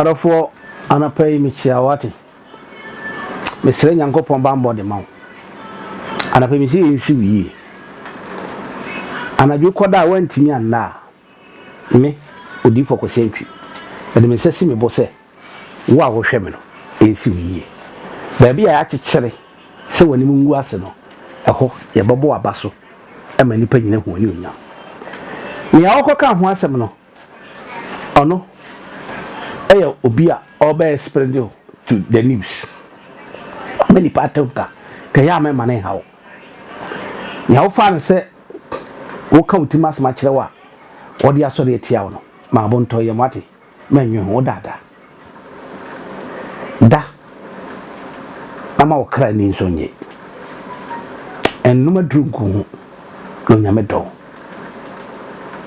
Adofo anapay michiawati. Mesre nyankopon bambo de mawo. Anapay michi ensi wiye. Anadwo koda wantimi anna. Me odi for kwasentwi. Ede me sesi me bose. Wo a wo hwe me no ensi wiye. Ba bia ya kyekyere se wani mu ngu ase no. Eho ye bebo abaso. E ma nipa nyina hu ani onya. Me a wo ka ho asem no. Ono eyo obi a obe spread to the news. Many patonka ke ya me mane hawo. Nya wo fa no se wo ka utimas ma kire wa. Wo dia so de tia wo no. Ma bonto ye mate. Manwe ho dada. Da. Ama wo kra ni nsonye. Enuma drunku no nyame do.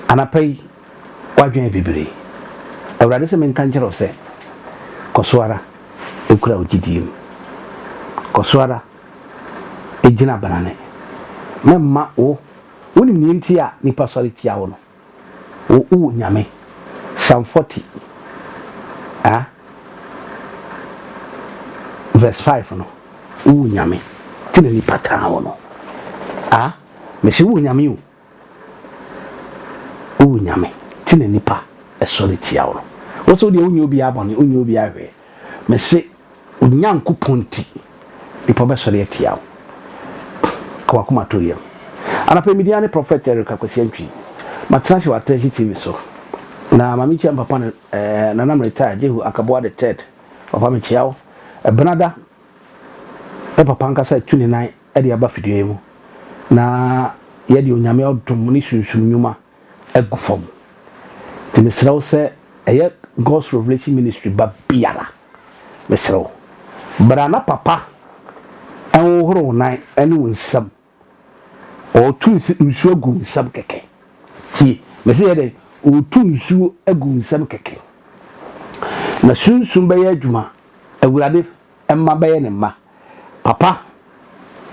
Anapai wadwen bibire. Awurade se men kan kire se kosoara ekura ogidim. Kosoara ejina banane. Memma wo woni ni nti a nipa sori tia wo no. Wo nyame Psalm 40 verse 5 no. Wo nyame tina nipa tan wo no. Me se wo nyame wo. Wo nyame tina nipa esori tia wo no. Wo so de onye obi abone onye obi ahwe. Me se onyankopɔnti nipa be sori tia wo. Kwa kuma to yem. Anapɛ media ne prophet Eric Akwasi Antwi. Matrashi wa Treasure TV so. Na mami chia papa na nam retire Jehu Akaboa the third. Papa me chia wo. Benada papa nka sa 29 e de aba fidie mu. Na ye de onyame odom ni sunsun nyuma agufom. Ti mesrawo se eye God's Revelation Ministry ba biara. Mesrawo. Brana papa en horo nan ene wonsam. O tu nsu agu nsam keke. Ti me se de o tu nsu agu nsam keke. Na sunsun be ya adwuma awurade emma be ye ne ma. Papa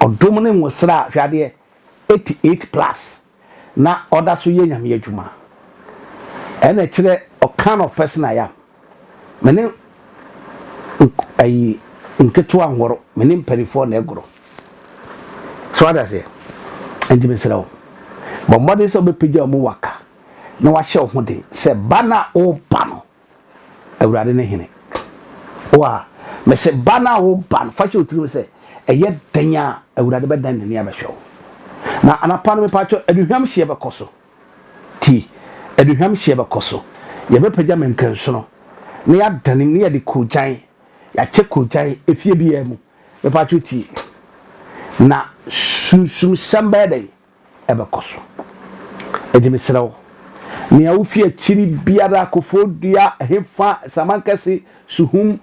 odom ne nwosra hwade 88 plus na oda so ye nyame adwuma. Ene kire o kind of person I am. Mene ai nketu anworo mene mperifo na egoro. So what I say? Enti mesrawo. Bombode so be pija mu waka. Na wa hye ho de se bana o pano. Awurade ne hene. Wa me se bana o ban fa hye otiri se eye danya awurade be dan ne abehwe. Na anapa no me pacho aduhwam hye be koso. Ti aduhwam hye be koso. Ye be pija menkanso no. Na ya danim ne ya de kojan. Ya che kojan efie bia mu. Me pacho ti. Na susum sambede ebe koso ejimi srawo ni awufie chiri biara kofodua hefa samankasi suhum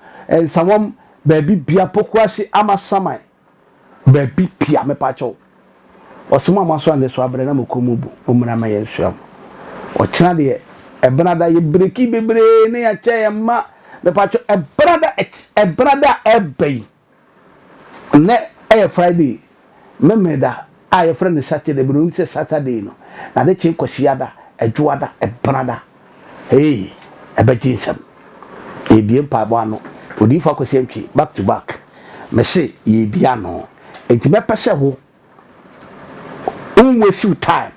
samom baby bia pokwasi amasamai baby pia me pacho osuma maso ande so abre na mokomubu omra ma yensuam o kina de ebrada ye breki bebre ne ya che ma me pacho ebrada ebei ne Friday memeda your friend is Saturday, but we say Saturday no. Na de chin kwasiada, adwoada, ebrada. Hey, ebejinsem. E biem pa bo ano. Odi fa kwasi antwi back to back. Me say ye bia no. Enti me pese ho. Waste you time.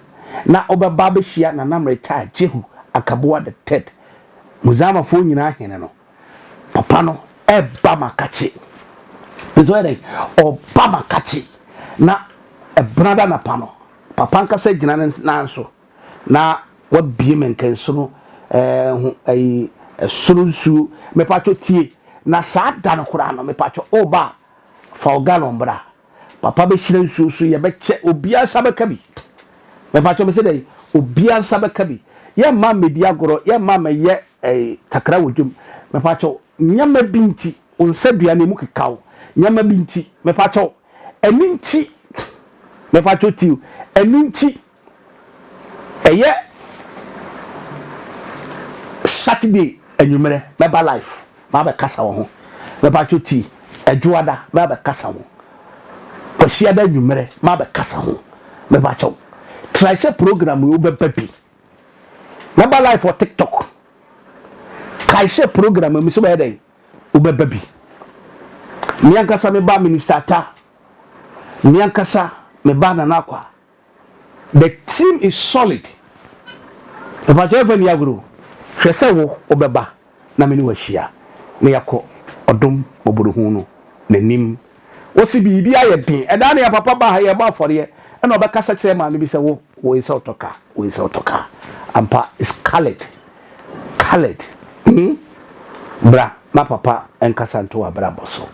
Na obeba be hia na nam retire Jehu Akaboa the third. Muzama fo nyina hene no. Papa no eba makachi. Ezoere Obama kachi. Na brother na pano papa nka se gina nanso na wabie menkenso no surunsu me pacho tie na saa da no kura no me pacho oba fa ogalon bra papa be hire nsu su ye be che obia sabaka bi me pacho me se dai obia sabaka bi ye ma media goro ye ma me ye takra wodum me pacho nyama binti onsadua ne mu kekaw nyama binti me pacho eninti me pacho tiu eninti eye Saturday enyumere me ba life ma be kasa wo ho me pacho ti adwoada ma be kasa wo kwasi ada enyumere ma be kasa ho me pacho try say program we be baby me ba life for TikTok kaise program mi so be dey ubeba bi mi ankasa me ba minister ta mi ankasa me ba na nakwa. The team is solid. The Pacheco ni agro. Hwese wo obeba na me ni wahia. Na yakọ odom oburuhu no nanim. Wo si bibi ayedin. E da na ya papa ba ha ye ba fore ye. E na obekasa kire ma no bi se wo isa otoka. Wo isa otoka. Ampa is colored. Colored. Bra ma papa enkasa nto wa bra boso.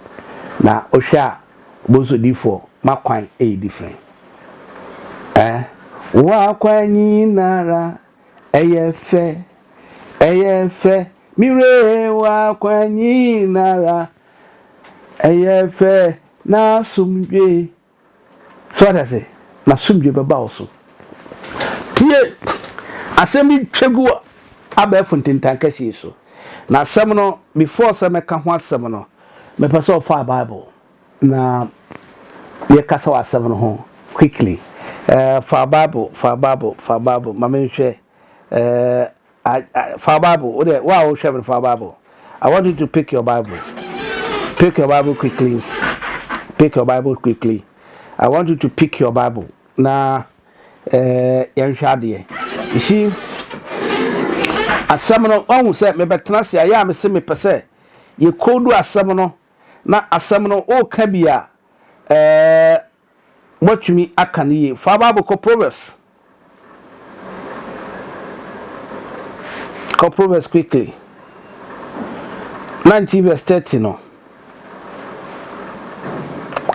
Na ohwa boso difo makwan different. Wa kwanyi nara eyefe mire wa kwanyi nara eyefe na sumdwe. So what I say na sumdwe beba oso tie asemi twegu abefo ntintan kasi so na asem no before se meka ho asem no me pese of Bible na ye kasa wa asem no ho quickly. For Bible, Mama share. For Bible, wow, sharing for Bible. I want you to pick your Bible. Pick your Bible quickly. Pick your Bible quickly. I want you to pick your Bible. Now, young Shadi. You see, a seminar, oh, said, me betrasia, I am a semi per se. You could do a seminar, not a seminar, oh, cabia. What you mean, I can hear. For Bible, Proverbs. Proverbs quickly. 19 verse 30, no.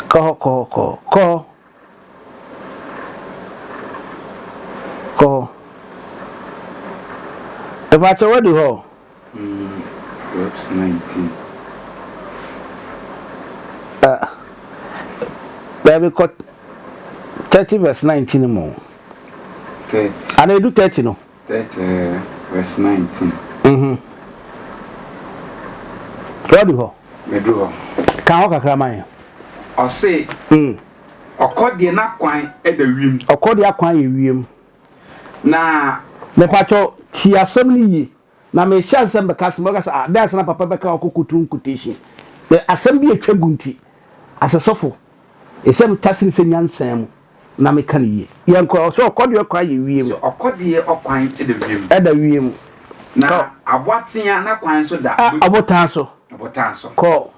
Call. If I tell you how. Proverbs 19. There we got 30 verse 19 more. 30. And I do 30 no. 30 verse 19. What do Me do. Can walk a man. I say, Okodi na kwan e da wiem. Okodi akwan ye wiem. Na me pacho ti asem ni yi. Na me hya asem be kas mo gas ah dance na papa be ka okokutu nkuteshi. The asem bi etwa gunti. Asesofo. Esem tasin se nyansam na me kan yi. Yanko so okodi akwan ye wiem. So okodi okwan e da wiem. E da wiem. Na aboatia na kwan so da. Abotan so. Ko.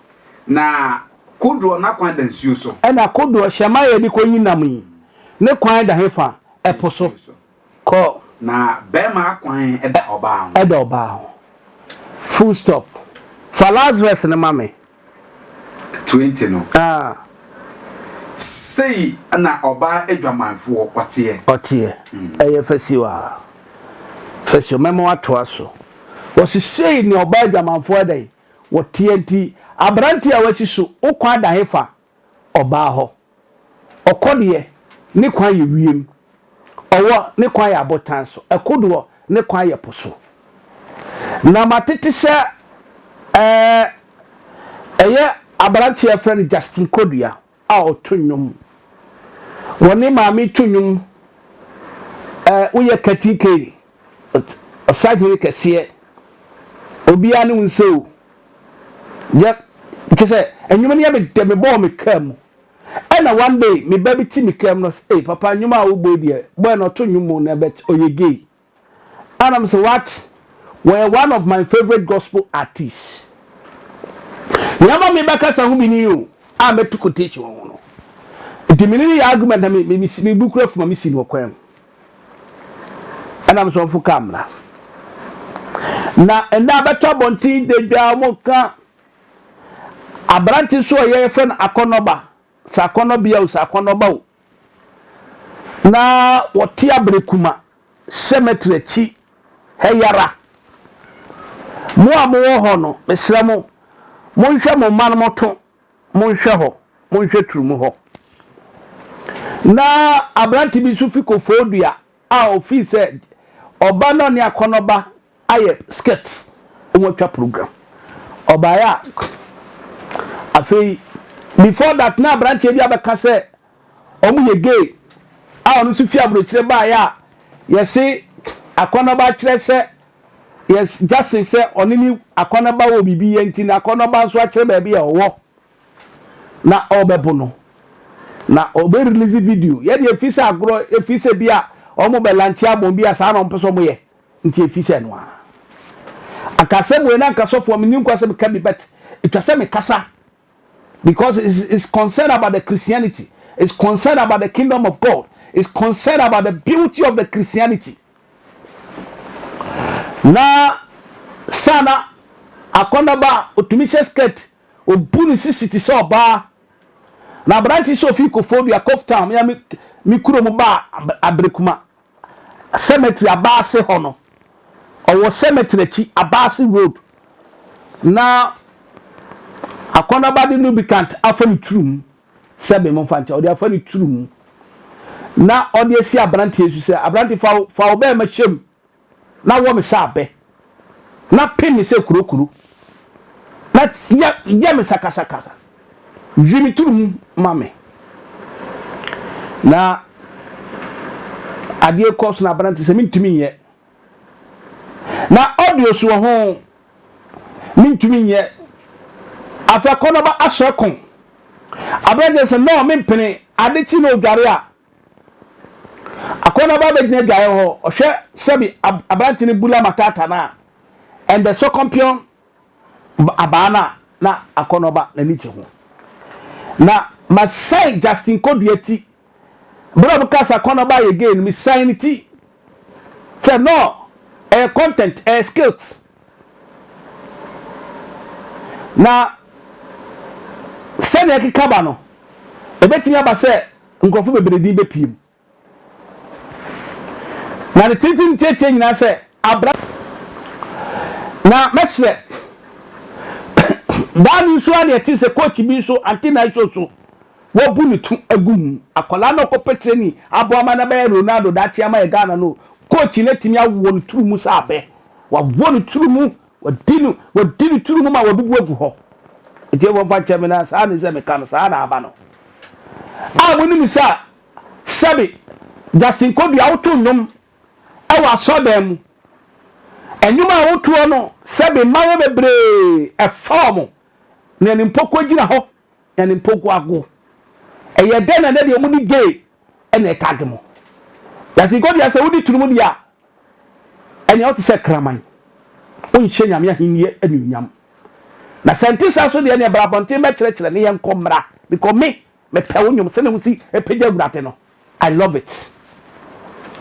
Na kodro na kwan da nsuo so. E na kodro hyema ye di konyi nam yi. Ne kwan da hefa epo so. Ko. Na bema kwan e da oba ho. E da oba ho. Full stop. For last verse na mame. 20 no. Say na oba adwamanfo otie. Eye fesiwa. Fesio memo ato aso. Wasi say ni oba adwamanfo dai. Wotie nti abranti a wasi so ukwa da hefa oba ho. Okode ne kwan ye wiem. Owo ne kwan ye abotan so. Ekodo ne kwan ye poso. Na matete se eye abranti a friend Justin Kodua a otonnwom. Woni maami tonnwom uye katike osagire kese obia ne nseu je kese enwuma ne be de me bo me kam na one day me baby ti me kam no papa nwuma a wo bo die boy no tonnwom na bet oyege and I'm say what were one of my favorite gospel artists. Nyama me baka sa hu bi ni o a metukotechi won no ntimini ya argument na me bukura fuma me si no kwam and I'm so fu kamera na enda beto bontin de dwa moka abranti so ye friend Akonoba sa Akonobia o sa Akonoba o na woti abrekuma cemetery chi heyara mo amo ho no mesra mo monhwe mo man moto monhwe ho monhwe Trumu ho na abranti bi su fiko fodua a office oba no ne Akonoba aye skirt omotwa program oba ya afei before that na abranti bi abeka se omu ye gay a onu su fi abrochire ba ya yesi Akonoba kire se yes Justin say onini Akonoba wo bibi enti na Akonoba nso a kire ba bia owo na obebo no na obe release video ye de efise agro efise bia omo be lanchi abon bia sa na ompeso mo ye nti efise no a akase mo na akasofo me nim kwase me ka bi bet etwase me kasa because it's concerned about the Christianity, it's concerned about the kingdom of God, it's concerned about the beauty of the Christianity. Na sana Akonoba otumishe skirt obuni city so ba na branch so fi kofobia koftam ya mi kuro mu ba abrekuma cemetery abase hono owo cemetery chi abase road na Akonoba di lubricant afani Trumu sebe mo fancha odi afani Trumu na odi esi abranti esu se abranti fa obe ma shem na wo me sa be na pin me se kurokuru na ya me sakasaka jimi Trumu mame na adie course na abranti se mintumi ye na audio so ho mintumi ye afa Akonoba asokon abraje se no mempene adechi no dware a Akonoba be gine dware ho ohwe sebi abranti ne bula matata na and the second pion abana na Akonoba na niche ho na masai Justin Kodueti bro because Akonoba again mi sign ti say no content skills na sene ekikaba no ebetimi aba se nkofo bebredi bepiem na ne tintin tete nyina se abra na mesle dan so ane eti se coach bi so antina so wo bu ni tu agum akola no ko petreni abo ama na be Ronaldo da ti ama e Ghana no coach ne timi awo ni Trumu sa abe wa wo ni Trumu wa dinu Trumu ma wa bubu agu ho eti wo fa chemena sa ne se me kan sa na aba no a woni mi sa sabi Justin Kodu auto nyom awa so dem enyuma auto no sabi mawo bebre e form ne ni mpoko gina ho ne mpoko ago eye den na de mu ni gay e na tag mo Justin Kodu ya se wodi Trumu dia ene auto se kraman on hye nyame ahennie anunyam na sentisa so de ne brabonte me kire ne yen komra because me pe wonyom se ne husi epegya gurate no I love it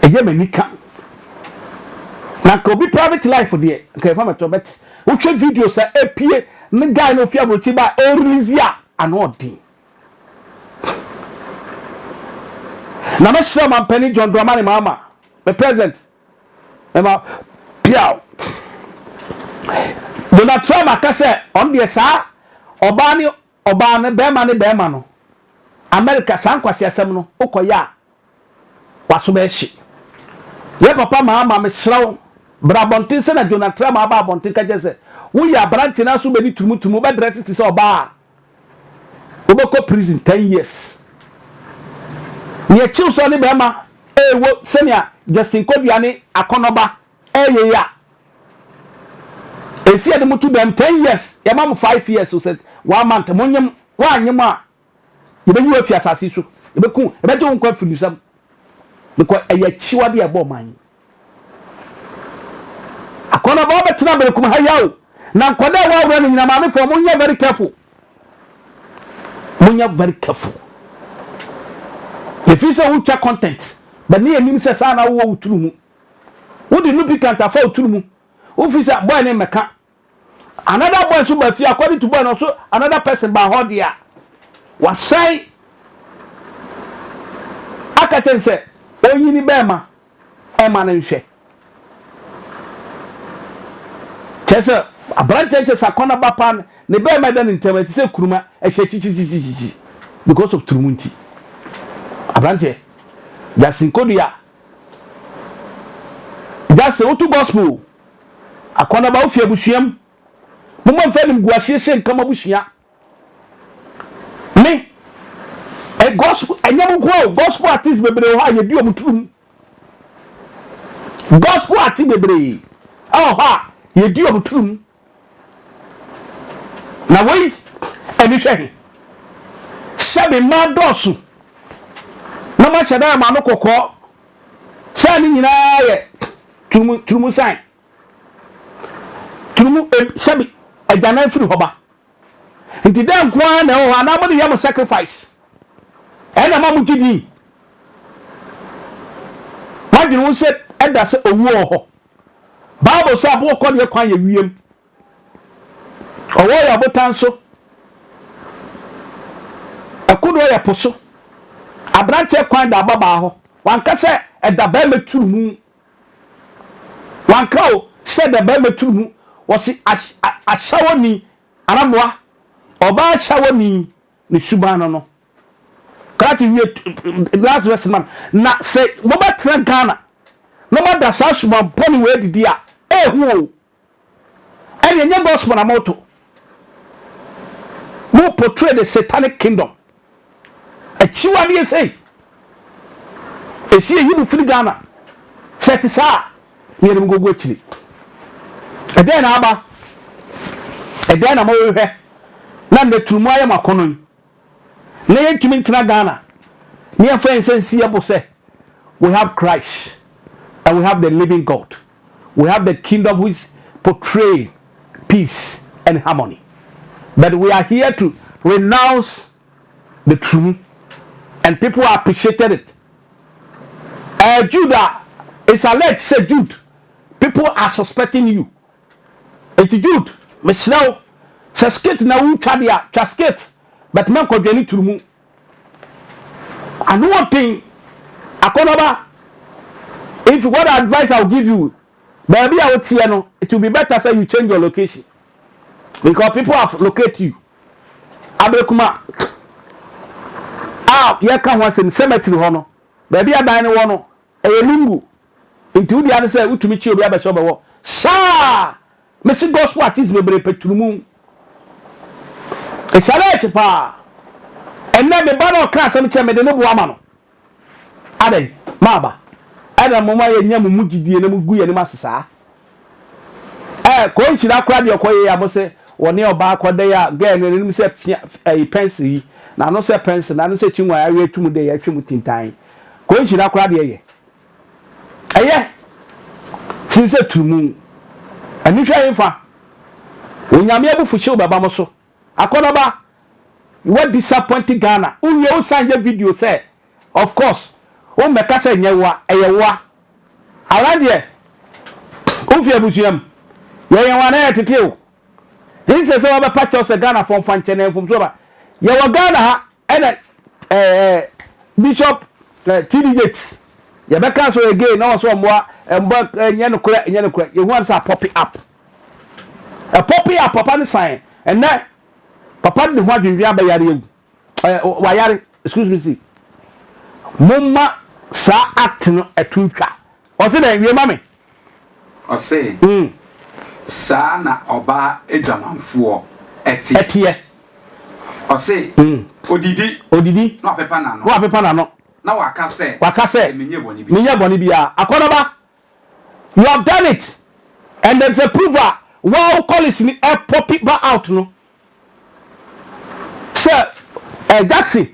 eye manika na ko bi private life de nke fa meto bet wo twa video sa epie ne guy no fia brochi ba erizia anodi na me sure man penny John Dramani mama me present me ma piao Donald Trump akase on the sa oba ne be ma no America san kwase asem no okoya waso be hye ye papa mama me sraw brabontin se na Donald Trump aba bontin ka je se wo ya branch na so be ni tumu be dress se oba obeko prison 10 years ye chiw so ni be ma wo senia Justin Kodu ani Akonoba ye ya esi ade mutu dem 10 years ya mam 5 years so said 1 month monyem wa anyem a ye be yu afia asase so ye be ku ye be je nkwa filusam because eye chiwade e bo man Akonoba betina bere kum ha yawo na nkoda wa wura ni nyina maame fo munya very careful if you say ultra content but ni enim se sa na wo Trumu wo di lubricant afa Trumu wo fi say boy ne meka another boy so ba fi according to boy no so another person ba ho dia wasai akaten se onyini be ma e ma na nhwe chese abranche se Akonoba pan ne be ma dan internet se kuruma e hye chichichichi because of Trumu nti abranche Justin Kodu ya just otu gospel Akonoba ofi abusuam mo mfa nim guahye nkama busua me e gospel anyam gospel artist bebre ho aye bi o Trumu gospel artist bebre ha ye di obutrum na wei ani hwe sebe ma dosu na ma cheda ma no kokko sa ni nyina ye trumu sign trumu sebe ajana firi hoba nti dan kwa na ho na mo de yam sacrifice ena ma mu gidi ma dinu se eda se owu ho Bible say abo ko de kwan ye wiem owo ya botan so akudo ya poso abrante kwan da baba ho wanka se eda ba meturu mu wanka o se da ba meturu mu wo si ashawoni aramoa oba ashawoni ni subano no kati wie last verse man na se mo ba tra Ghana no ma da sa suban poni we didi a ehu and your gospel na moto mo portray the satanic kingdom a chiwa dey say e see you feel Ghana set sa me dem go chiri e dey na aba e dey na mo we na nde Trumu aye makono na ye tumi ntina Ghana me afan sense yebo say we have Christ and we have the living God. We have the kingdom which portray peace and harmony. But we are here to renounce the truth, and people appreciated it. Judah is alleged, say Jude. People are suspecting you. It's Jude. But now, skate na utadia, skate. But man ko jeni Trumu. And one thing, Akonoba, if what advice I'll give you, baby, I would see no, it will be better say you change your location. Because people have located you. Abekuma. You can once in cemetery hono. Baby, I buy no one. Lungu. Into the other say, to meet you, Rabbi Shoba. Sa! Messi gospel artist me bre Trumu. It's a right pa. And then the banner class and tell me the no woman. Ade, Maba. Ada mama ye nyamu mugidie na mugu ye ne masesa ko nchira kwa de okoye ya bo se woni oba akoda ya girl ne nim se pensi na no se pensi na no se chinwa ya we tumu de ya twemu tintan ko nchira kwa de ye eye sinse Trumu ani hwa yefa onyame abufu hye baba mo so Akonoba what disappointing Ghana unye o sanje video say of course o meka say nyewa eyewa alade o fi abusuam yewa na yetetew hin se wa be patch us Ghana from fanchene from so ba yewa Ghana ha ena Bishop Tvgh ye beka so again na so mboa enye no kura ye hu ansa pop up a pop up papa ne sign and na papa de ho adwenwi abayare ewu wa yare excuse me see mumma sa act no atutwa o se na wie mame o se sa na oba edwamanfo etie o se odidi no apepa na no na waka se menye boni bia Akonoba you have done it and there's a prover wow call is ni pop it back out no sir Jackson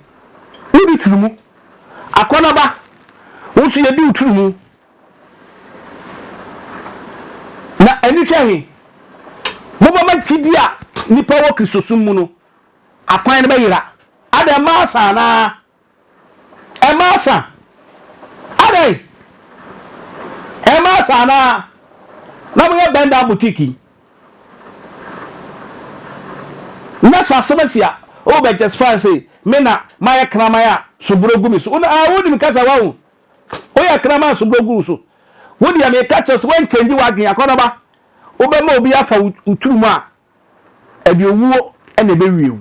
who be Trumu Akonoba wonso ye di Trumu na eni hwe mo ba ma chidi a nipa wo Kristosum mu no akwan ne ba yira ada masa na emasa ade emasa na mo ye benda boutique na sa semesia o be just fan say me na maya kramaya subrogu mi so una wodi mi kasa wa o ya kramaya subrogu so wodi ya me catch us when change wa dwen Akonoba o be ma obi afa Trumu a ede owuo ene be wiu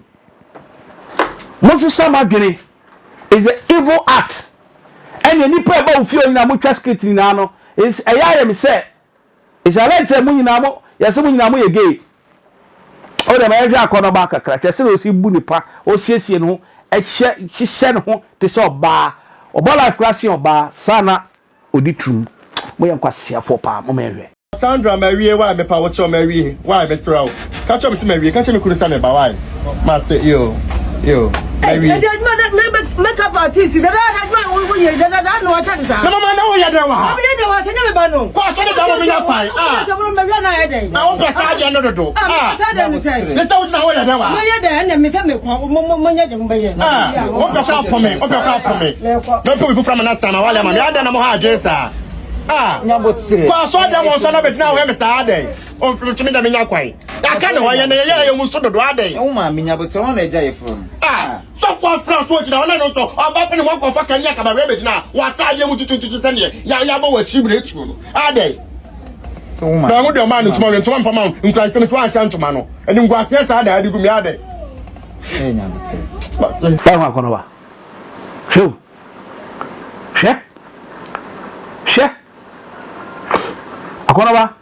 Moses Samadwene is an evil act and any people about feel na mo twa skit ni na no is eya me say is a let say mo nyina mo yes mo nyina mo ye gay o de ma ya Akonoba kakra twese no si bu nipa o siesie no hye no ho te so ba obo life class oba sana odi Trumu mo ye nkwasiafo pa mo menhwe Cassandra Marie, why me power cho Marie, why me throw? Catch up with Marie, catch me could stand about why. Matter yo. Marie. Makeup artist, that I had one year, that I know what I'm saying. No, man, no, you don't want. I never know. What's the double me up? I won't pass out another door. Let's don't know what I know. And Miss Emmy, what the for me? Don't put people from another time. I don't know how to so them on son of it now, every Saturday. On to me, the Quaye. I can't know why you must do the day. Oh, my, Mina, but on a jay from. So far from watching on and also, I'm up in walk of fucking yak about rabbits now. What are you to send you? Yabo, a cheap rich room. Are they? So, my would your man tomorrow to 1 per month in Christ and Santomano. And in Guasias, I do me are they? Akonoba. She. Akonoba,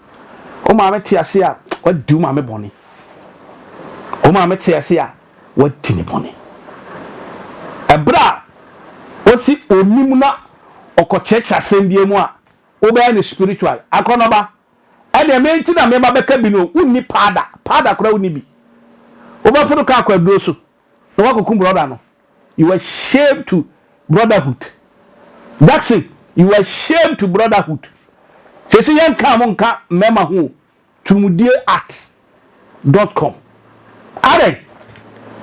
o ma me tiase a wadu ma me boni. O ma me tiase a wadi ni boni. Ebra o si onimu na okochecha asembie mu a o be ni spiritual. Akonoba e de me nti na me ba beka bi no unni pada kora unni bi. O ba funu ka akwaduro so. No wakokum brother no. You are shame to brotherhood. That's it. You are shame to brotherhood. Say yan come on ka mema hu trumudie@.com. Are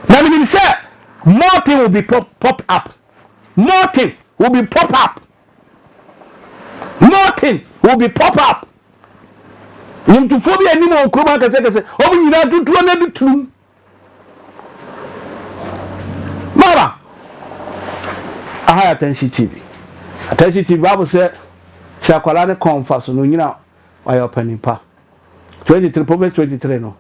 na me say more thing will be pop up. More thing will be pop up. More thing will be pop up. Nim to phobia ni mo kroma kase o bi nyina tutuo na bi trum. Mama aha attention TV. Attention TV Bible say Shakwala ne conference no nyina why opening pa 23 Proverbs 23 no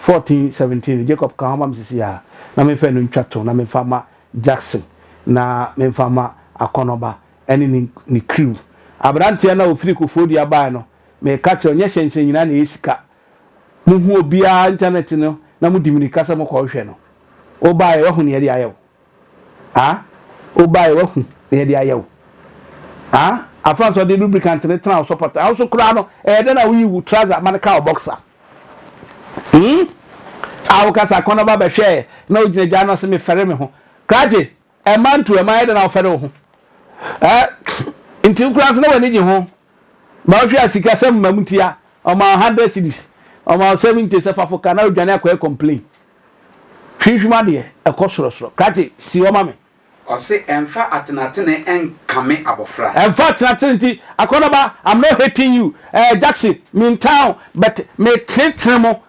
14-17 Jacob Kahama msisi ya na me fe no ntwato na me fama Jackson na me fama Akonoba eni ni crew abrante na ofiri kofodi aba no me ka che onye hyenhyen nyina na esika mu hu obia internet no na mu diminika se mo ko hwe no oba ye hu ne ye ayew oba ye hu ne ye ayew afanso de lubricant ne tran support also kura no de na we trouser man ka boxer awu kasa Akonoba be hwe na ogina gya no se me fere me ho kraje e man to e man de na fere ho nti kura so na wani gi ho ba hwe asika sem mamutia o ma 100 cedis o ma 70 se fafo kana odwane akwa complain hwihwima de e kosoro kraje si o ma me I say, Enfa atenatene en kame abofra. Enfa atenatene Akonoba, I'm not hating you. Jackson, me in town, but me treat tremo